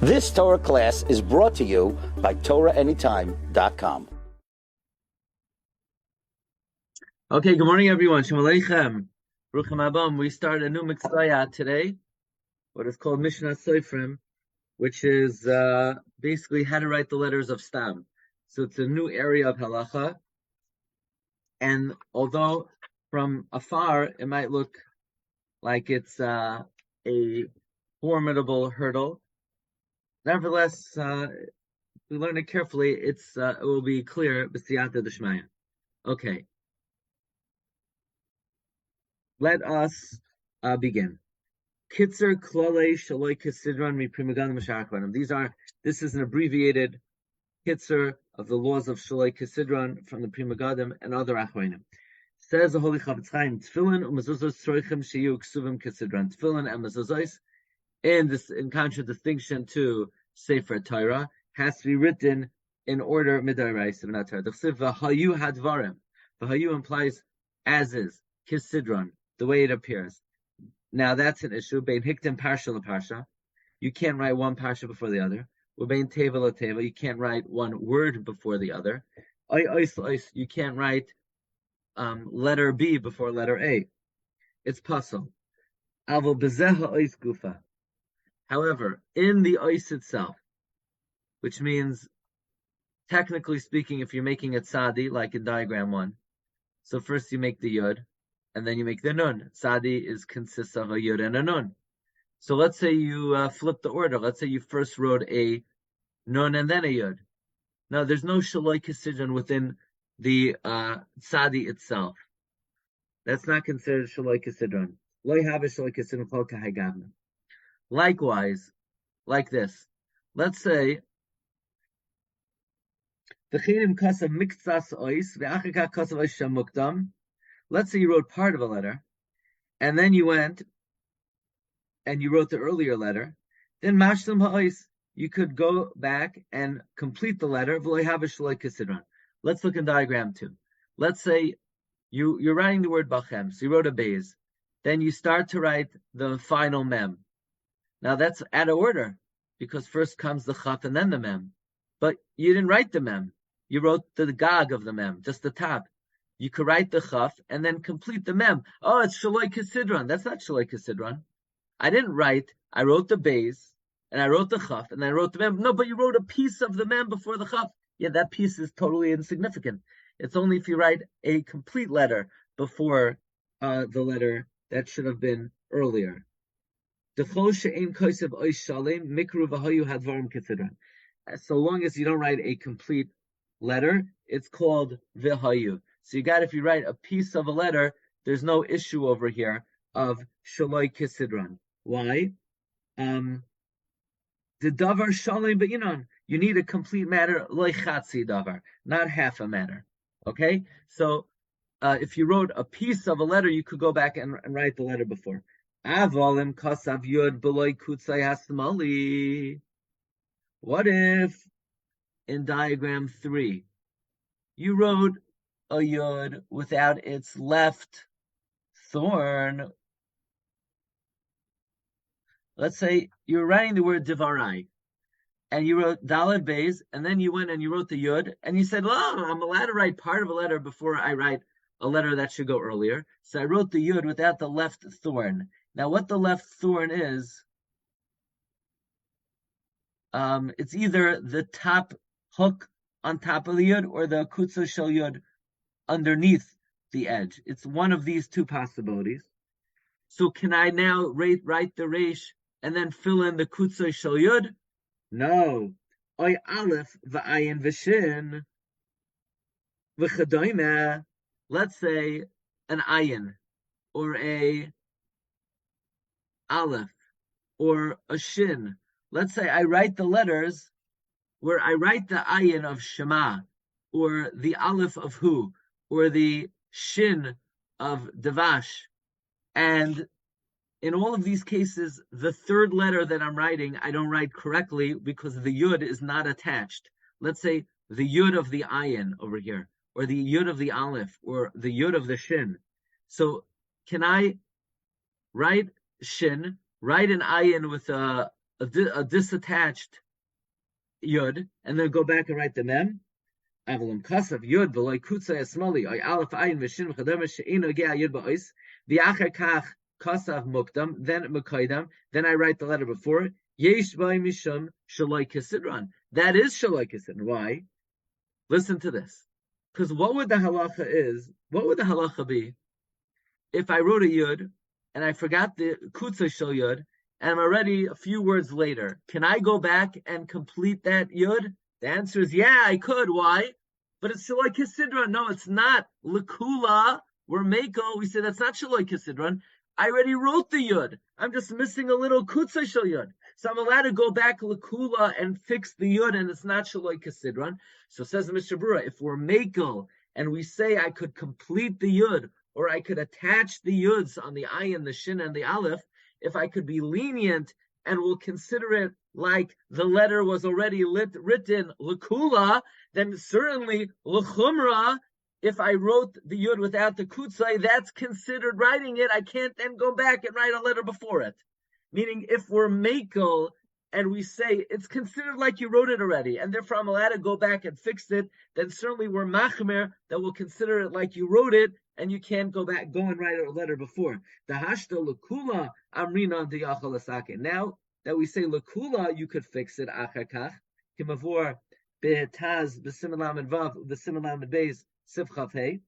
This Torah class is brought to you by TorahAnytime.com. Okay, good morning, everyone. Shalom Aleichem. Baruchim Abam. We start a new mitzvah today, what is called Mishna Sofrim, which is basically how to write the letters of Stam. So it's a new area of halacha, and although from afar it might look like it's a formidable hurdle, nevertheless, if we learn it carefully, it will be clear b'siyata d'shmaya. Okay. Let us begin. Kitzer Klale Shaloi Kesidron Mi Primagadim Mashachvanim. This is an abbreviated kitzer of the laws of Shaloi Kesidron from the Primagadim and other Achronim. Says the Holy Chafetz Chaim, Tefillin u'mezuzos tzroichem shiyu ksuvim kesidron. Tefillin and mezuzos, in contradistinction to Sefer Torah, has to be written in order midaraisa, not Torah. D'chsiv v'hayu hadvarim. V'hayu implies as is, kesidron, the way it appears. Now that's an issue. Bein hiktim parsha l'parsha. You can't write one parsha before the other. Ubein teva l'teva. You can't write one word before the other. You can't write letter B before letter A. It's puzzle. Avol bezeha ois gufa. However, in the ois itself, which means, technically speaking, if you're making a tzadi, like in diagram 1, so first you make the yud, and then you make the nun. Tzadi consists of a yud and a nun. So let's say you flip the order. Let's say you first wrote a nun and then a yud. Now there's no shaloi kesidron within the tzadi itself. That's not considered shaloi kesidron. Lo have a shaloi kesidron kol kahagavna. Likewise, like this. Let's say v'chinim kasav miktsas ois ve'achika kasav ois shamukdam. Let's say you wrote part of a letter, and then you went and you wrote the earlier letter. Then mashlim ha'ois, you could go back and complete the letter. Let's look in diagram 2. Let's say you're writing the word bachem, so you wrote a beis. Then you start to write the final mem. Now that's out of order, because first comes the chaf and then the mem. But you didn't write the mem. You wrote the gag of the mem, just the top. You could write the chaf and then complete the mem. Oh, it's shaloi kesidron. That's not shaloi kesidron. I wrote the beis, and I wrote the chaf, and then I wrote the mem. No, but you wrote a piece of the mem before the chaf. Yeah, that piece is totally insignificant. It's only if you write a complete letter before the letter that should have been earlier. So long as you don't write a complete letter, it's called v'hayu. So if you write a piece of a letter, there's no issue over here of shaloi kesidron. Why? The davar shalom be'inon. You need a complete matter, loy chatzi davar, not half a matter. Okay? So if you wrote a piece of a letter, you could go back and write the letter before. Avolim kasav yud beloy kutzay hasmali. What if in diagram 3 you wrote a yud without its left thorn? Let's say you're writing the word divarai, and you wrote daled beis, and then you went and you wrote the yud, and you said, "Oh, I'm allowed to write part of a letter before I write a letter that should go earlier." So I wrote the yud without the left thorn. Now, what the left thorn is, it's either the top hook on top of the yud or the kutzo shel yud underneath the edge. It's one of these two possibilities. So can I now write the resh and then fill in the kutzo shel yud? No. Oy aleph v'ayin v'shin v'chadoyme. Let's say an ayin or a aleph or a shin. Let's say I write the letters where I write the ayin of Shema, or the aleph of Hu, or the shin of Devash. And in all of these cases, the third letter that I'm writing, I don't write correctly because the yud is not attached. Let's say the yud of the ayin over here, or the yud of the aleph, or the yud of the shin. So can I write shin, write an ayin with a a disattached yud, and then go back and write the mem. Avalim kasav yud v'loy kutzay esmali ay aleph ayin v'shin v'chadam she'ino gea yud ba'ois v'acher kach kasav mukdam, then mekaydam, then I write the letter before yesh by mishum shaloi kisidran. That is shaloi kisidran. Why? Listen to this, because what would the halacha be if I wrote a yud and I forgot the kutzay shel yud and I'm already a few words later? Can I go back and complete that yud? The answer is yeah, I could. Why? But it's Shaloi Kisidron. No, it's not. Lakula, we're Mako. We say that's not Shaloi Kisidron. I already wrote the Yud. I'm just missing a little Kutzah Shal Yud. So I'm allowed to go back Lakula and fix the Yud, and it's not Shaloi Kisidron. So says Mishna Berura, if we're Mako and we say I could complete the Yud, or I could attach the Yuds on the Ayin, the Shin, and the Aleph, if I could be lenient and we'll consider it like the letter was already written l'kula, then certainly l'chumra, if I wrote the yud without the kutzai, that's considered writing it. I can't then go back and write a letter before it. Meaning, if we're makel and we say it's considered like you wrote it already, and therefore I'm allowed to go back and fix it, then certainly we're machmer that will consider it like you wrote it, and you can't go and write a letter before. The hashta l'kula amrina diyachal asake. Now that we say l'kula, you could fix it achakach. Kimavor behetaz b'simelam and vav b'simelam and beis sivchav hey.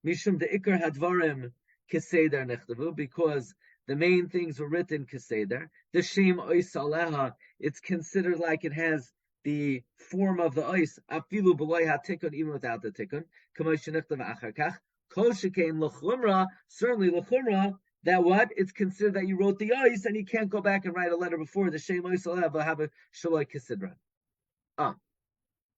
Mishum deikar hadvarim keseder nechtavu, because the main things were written keseder. The shem ois aleha, it's considered like it has the form of the ois, afilu b'loy hatikun, even without the tikun. Kamosh nechtav achakach. Kol shekain l'chumra, certainly l'chumra, that what? It's considered that you wrote the ois and you can't go back and write a letter before the shem ois aleha have a shaloi kisidra.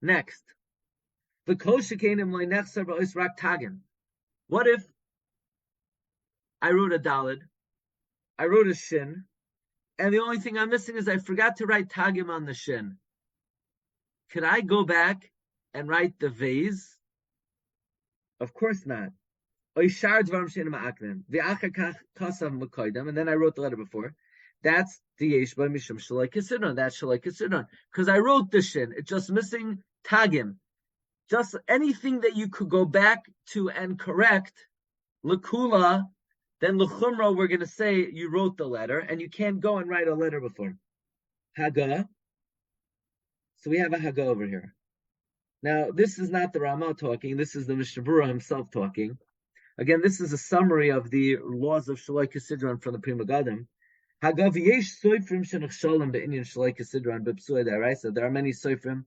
Next. The kol shekain im loy nechsar b'ois rak tagim. What if I wrote a dalid, I wrote a shin, and the only thing I'm missing is I forgot to write tagim on the shin? Could I go back and write the vase? Of course not. And then I wrote the letter before. That's the yeshba mishum shaloi kisidron. That's shaloi kisidron. Because I wrote the shin. It's just missing tagim. Just anything that you could go back to and correct, l'kula, then l'chumra, we're going to say you wrote the letter, and you can't go and write a letter before. Haga. So we have a Haga over here. Now, this is not the Rama talking. This is the Mishna Berura himself talking. Again, this is a summary of the laws of Shaloi Kisidron from the Pri Megadim. Haga v'yesh Sofrim shenachshalim be'inyan Shaloi Kisidron b'psuei da'araisa. There are many Sofrim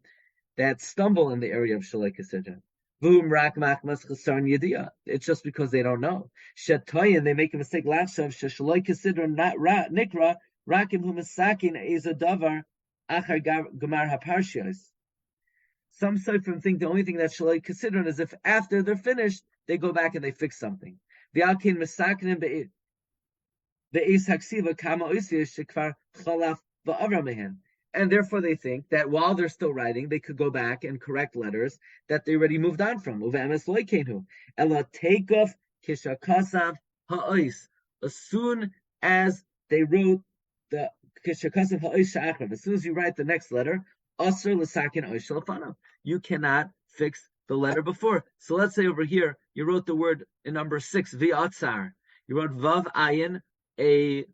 that stumble in the area of Shaloi Kisidron. V'um rak machmas chasarn yediyah. It's just because they don't know. Shetoyin, they make a mistake. Lachshav sheshaloi Kisidron not nikra rakim hu masakin eza davar achar gamar haparshios. Some Sofrim think the only thing that's Shaloi Kisidron is if after they're finished, they go back and they fix something. V'alkin masaknim be'es haksiva kama oisish shekvar chalaf va'avra mehen. And therefore they think that while they're still writing, they could go back and correct letters that they already moved on from. Uve'emes lo yekenu. Ela takeoff kishakasav ha'ois. As soon as they wrote the kishakasav ha'ois sha'achrav, as soon as you write the next letter, asr l'sakin ois shalafanav. You cannot fix the letter before. So let's say over here, you wrote the word in number 6, v'atzar. You wrote vav ayin, a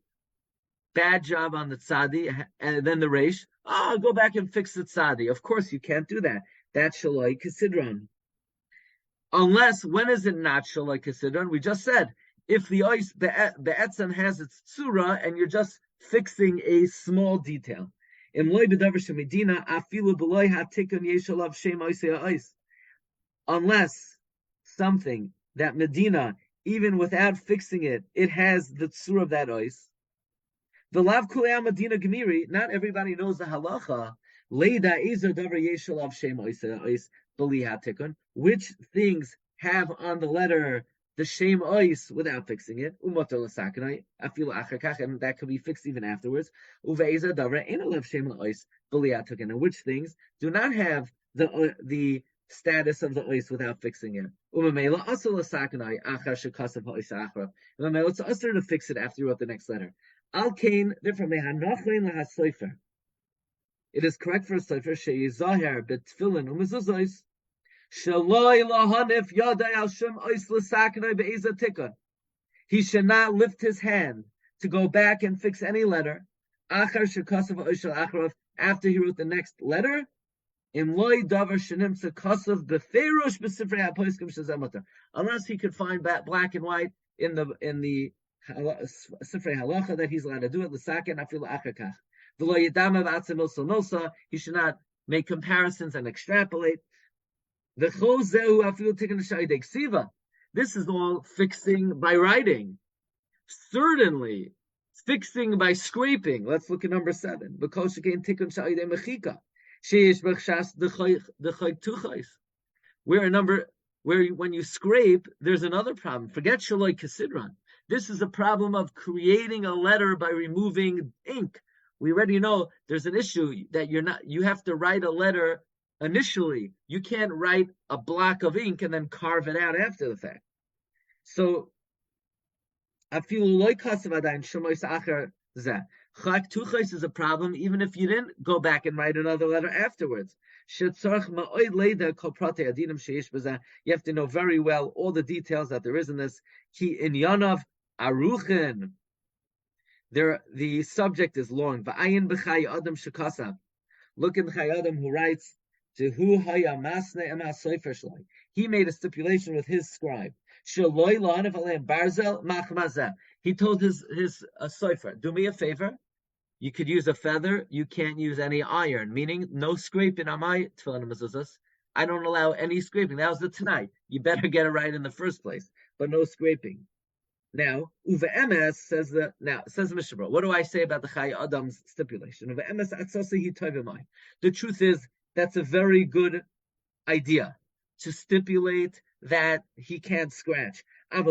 bad job on the tzadi, and then the reish. Go back and fix the tzadi. Of course, you can't do that. That's shaloi kisidron. Unless, when is it not shaloi kisidron? We just said, if the ois be'etzem has its tzura, and you're just fixing a small detail. Unless something that Medina, even without fixing it, it has the tzura of that ois. The lav kulei Medina gemiri. Not everybody knows the halacha. Leida ezer davar yeshalav shem ois b'li hatikun. Which things have on the letter the shem ois without fixing it? Umotor l'sakanai afilu achakach, and that could be fixed even afterwards. Uve'ezer davar ein alav shem ois b'li hatikun. And which things do not have the status of the ois without fixing it? Umamela also l'sakanai achar shekasav ha'ois achra. Umamela, it's usher to fix it after you wrote the next letter. Al kain, therefore, mehanochin lahasofer. It is correct for a sofer sheyizaher betfilin umezuzos shaloi lahanif yadai al shem ois l'saknoi be'eza tikun. He should not lift his hand to go back and fix any letter. Achar shekasav oishal acharov, after he wrote the next letter. Imloi davar shenim sekasav beferush besifrei hapoiskim shezemata. Unless he could find black and white in the sifrei halacha that he's allowed to do it. L'saken afil achakach. V'lo yedama b'atzim milsa milsa. He should not make comparisons and extrapolate. V'chol zehu afil tikkun shayidei ksiva. This is all fixing by writing. Certainly, fixing by scraping. Let's look at number 7. Where when you scrape, there's another problem. Forget Shaloi Kasidran. This is a problem of creating a letter by removing ink. We already know there's an issue that you have to write a letter initially. You can't write a block of ink and then carve it out after the fact. So, chak tuchos is a problem even if you didn't go back and write another letter afterwards. You have to know very well all the details that there is in this. Ki inyanov aruchin. The subject is long. Look in Chai Adam who writes, he made a stipulation with his scribe. He told his sofer, do me a favor, you could use a feather, you can't use any iron, meaning no scraping on my tefillin mezuzos. I don't allow any scraping. That was the tonight. You better get it right in the first place, but no scraping. Now, Uve Emes says Mishna Berura, what do I say about the Chai Adam's stipulation? Uve Emes atzasi hi. The truth is, that's a very good idea to stipulate that he can't scratch. This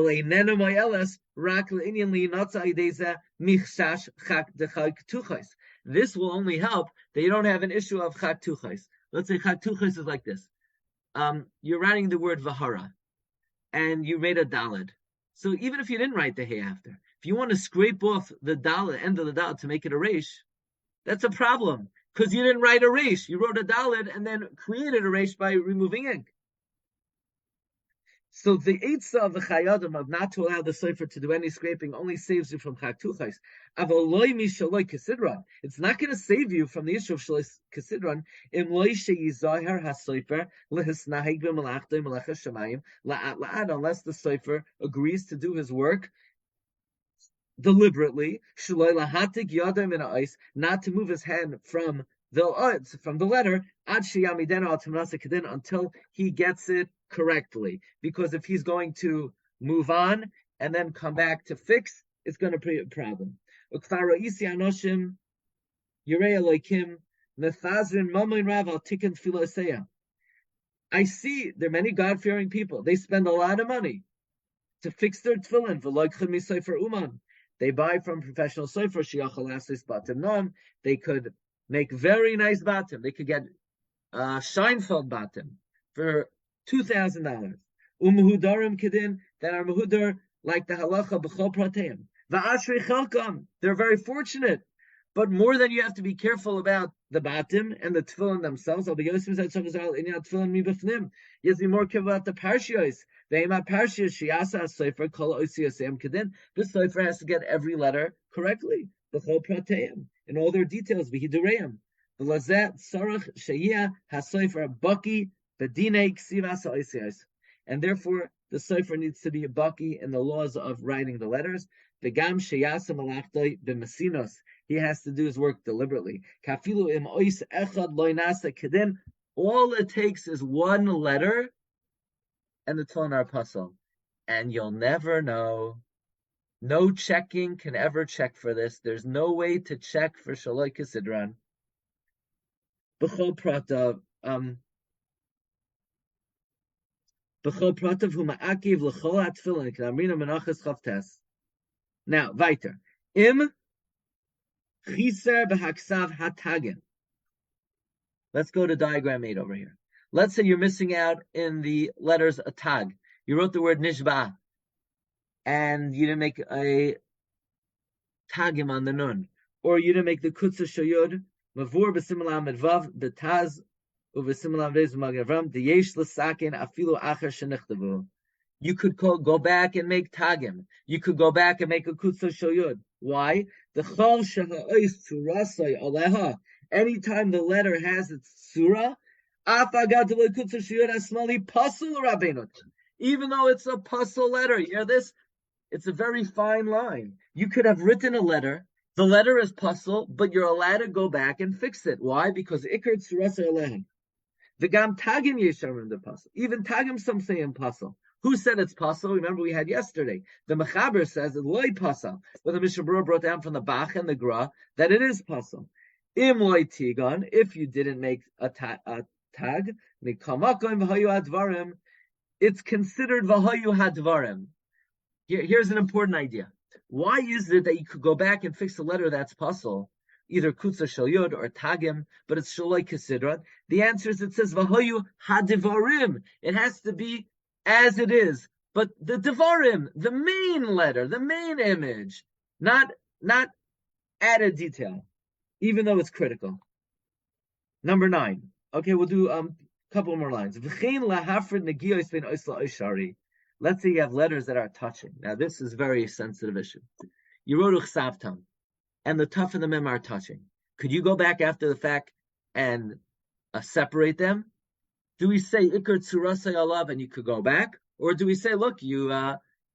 will only help that you don't have an issue of chak tuchos. Let's say chak tuchos is like this. You're writing the word vahara, and you made a daled. So even if you didn't write the hay after, if you want to scrape off the daled, end of the daled to make it a reish, that's a problem. Because you didn't write a reish. You wrote a daled and then created a reish by removing ink. So the eitzah of the Chai Adam of not to allow the sofer to do any scraping only saves you from chak tuchos. Avaloi mi shaloi kasidron. It's not going to save you from the issue of shaloi kasidron. Im loy sheyizaher hasofer lehisnahig b'malachto malacha shamayim la'at, unless the sofer agrees to do his work deliberately. Shaloi lahatik yadam in ice, not to move his hand from the letter until he gets it correctly. Because if he's going to move on and then come back to fix, it's going to be a problem. I see there are many God-fearing people. They spend a lot of money to fix their tefillin. They buy from professional sofer. They could make very nice batim. They could get Scheinfeld batim for $2,000. Umuhudarim kedin that are muhudar like the halacha b'chol prateim. Va'ashri chelkam. They're very fortunate, but more than you have to be careful about the batim and the tefillin themselves. You have to be more careful about the parshios. The sofer has to get every letter correctly. B'chol prateim in all their details. V'hidureim. V'lazet sarach sheyia hasofer baki. And therefore, the sofer needs to be a baki in the laws of writing the letters. He has to do his work deliberately. All it takes is one letter, and the tefillin are puzzle. And you'll never know. No checking can ever check for this. There's no way to check for Shaloi Kisidran. B'chol prata. Now, weiter. Im chiser b'haksav hatagin. Let's go to diagram 8 over here. Let's say you're missing out in the letters a tag. You wrote the word nishba, and you didn't make a tagim on the nun, or you didn't make the kutza shoyod mavur b'simlam medvav betaz uvesimlam vez magavram diyesh l'sakin afilu acher shenichtavu. You could go back and make tagim. You could go back and make a kutza shoyod. Why? The chol sheha'ois surasai aleha. Anytime the letter has its surah, even though it's a puzzle letter, you hear this? It's a very fine line. You could have written a letter. The letter is puzzle, but you're allowed to go back and fix it. Why? Because ikar surasai aleha. The gam tagim yesharim the puzzle. Even tagim some say in puzzle. Who said it's puzzle? Remember we had yesterday. The Mechaber says it's loy puzzle, but the Mishna Berura brought down from the Bach and the Gra that it is puzzle. Im loy tigon, if you didn't make a tag, it's considered v'hayu hadvarim. Here's an important idea. Why is it that you could go back and fix a letter that's puzzle, either kutza shel yod or tagim, but it's shaloi kesidron? The answer is it says v'hayu hadvarim. It has to be as it is, but the devarim, the main letter, the main image, not added detail, even though it's critical. Number 9. Okay, we'll do a couple more lines. Let's say you have letters that are touching. Now, this is a very sensitive issue. You wrote uchsavtam, and the tuf and the mem are touching. Could you go back after the fact and separate them? Do we say ikar tzurasai alav and you could go back, or do we say, look, you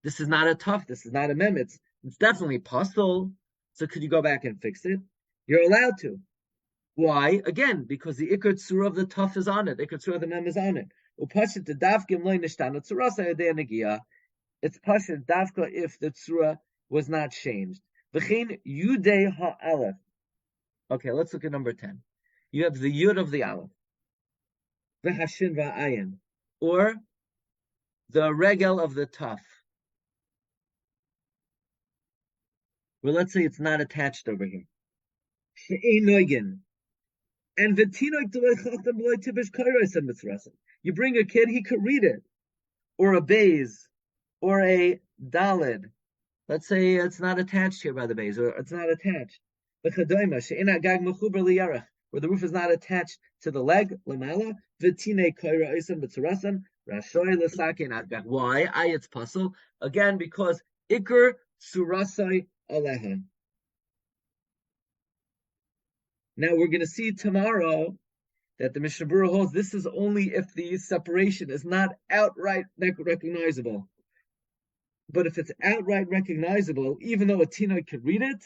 this is not a tuf, this is not a mem, it's definitely puzzle. So could you go back and fix it? You're allowed to. Why? Again, because the ikar tzura of the tuf is on it, ikar tzura of the mem is on it. Upashit the davkim loy nishtana tzurasai adei negia. It's pashit davka if the tzura was not changed. V'chein yudei ha'alef. Okay, let's look at number 10. You have the yud of the aleph. V'hashin v'ayin, or the regel of the taf. Well, let's say it's not attached over here. She'ein noigin, and v'tinoik d'loy chacham b'loy tibish kairos and mitzrasim. You bring a kid, he could read it, or a beis, or a dalid. Let's say it's not attached here by the beis, or it's not attached. V'chadoyma she'ein agag mechuber liyarach, where the roof is not attached to the leg, lemala, v'tine kaira oisam b'tzarasan, rashoy l'sakin agag. Why? It's puzzle. Again, because ikar surasai aleha. Now we're going to see tomorrow that the Mishna Berura holds this is only if the separation is not outright recognizable. But if it's outright recognizable, even though a tinoy could read it,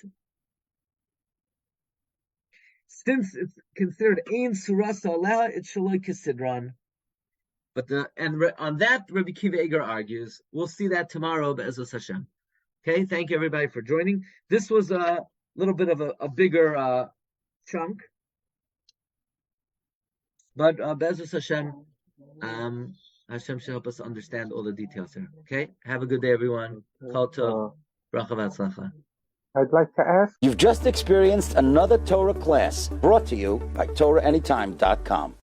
since it's considered ein surasa aleha, it's shaloi kesidron. But on that, Rabbi Kiva Eger argues. We'll see that tomorrow, Be'ezus Hashem. Okay, thank you everybody for joining. This was a little bit of a bigger chunk, but Be'ezus Hashem, Hashem should help us understand all the details here. Okay, have a good day, everyone. Kol tov, bracha v'atzlacha. I'd like to ask. You've just experienced another Torah class brought to you by TorahAnytime.com.